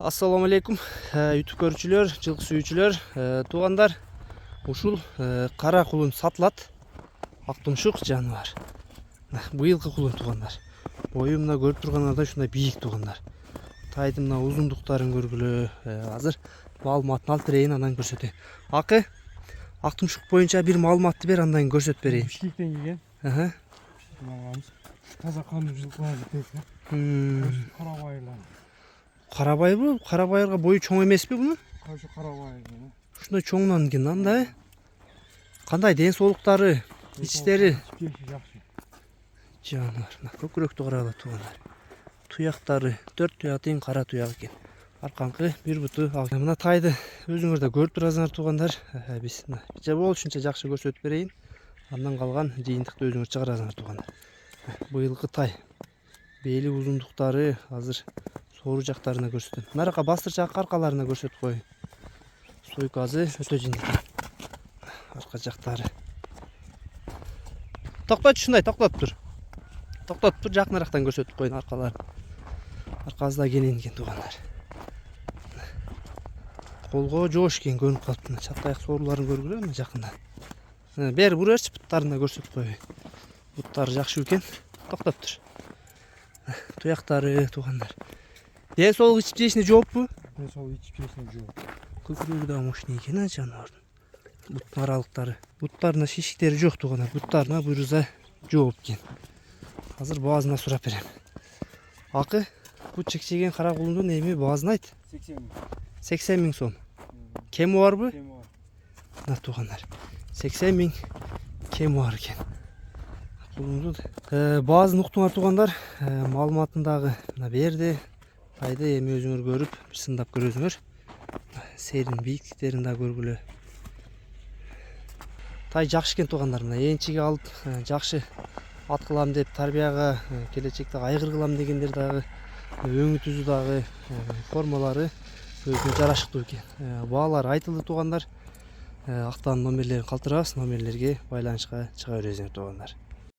Assalamu alaikum YouTube көрүүчүлөр, жылкы сүйүүчүлөр, туугандар. Ушул кара кулун сатылат. Актумшук жаныбар. Быйылкы кулун туугандар. Бою мына көрүп тургандардан ушундай бийик туугандар. Тайдын мына узундуктарын көргүлө. Азыр маалыматын алып берейин, андан көрсөтөйүн. Акы, актумшук боюнча бир маалыматты бер, андан көрсөтүп берейин. Бишкектен келген. Таза кануу жылкылар кетет. Карабайырлар. Карабайбы? Карабайырга бою чоң эмеспи бунун? Кайсы карабайыр. Ушундай чоңунан экен анда. Кандай ден соолуктары, ичтери? Жаныбар. Көкүрөктү карагыла туугандар. Туяктары 4 туяк тең кара туяк экен. Арканкы бир буту ал. Мына тайды өзүңөр да көрүп турасыңар туугандар. Биз болушунча жакшы көрсөтүп берейин. Андан калган жыйынтыкты өзүңөр чыгарасыңар туугандар. Быйылкы тай. Бели узундуктары азыр сору жактарына көрсөтөм. Наракка бастыр жак аркаларына көрсөтүп коеюн. Сойкасы өтө жиңил. Арка жактары. Токтот ушундай, токтоп тур. Токтоп тур, жакынырактан көрсөтүп коеюн аркаларын. Аркасы да кенен экен туугандар. Колго жоош экен көрүнүп калыптыр. Чат аяк сооруларын көргүлө мына жакында. Бери бура берчи, буттарын да көрсөтүп коеюн. Буттары жакшы экен. Токтоп тур. Туяктары туугандар. Ден соолук ичип жешине жооппу? Ден соолук ичип жешине жооп. Көкүрөгү да мощный экен жаныбардын. Буттун аралыктары. Буттарына шишиктери жок туугандар. Буттарына буйруза жооп экен. Азыр баазына сурап берем. Акы, бу чекчеген кара кулундун эми баазын айт. 80 миң. 80 миң сом. Кеми барбы? Кеми бар. Мына туугандар. 80 миң кеми бар экен. Кулундун баазын уктуңар туугандар. Маалыматын дагы мына берди. Тайды эми өзүңөр көрүп, бир сындап көрөсүңөр. Серин бийиктиктерин да көргүлө. Тай жакшы экен туугандар. Мына энчиге алып, жакшы ат кылам деп тарбияга, келечекте айгыр кылам дегендер дагы, өңү түзү дагы, формалары өзүнө жарашыктуу экен. Баалары айтылды туугандар. Актан номерлерин калтырабыз, номерлерге байланышка чыга бересиңер туугандар.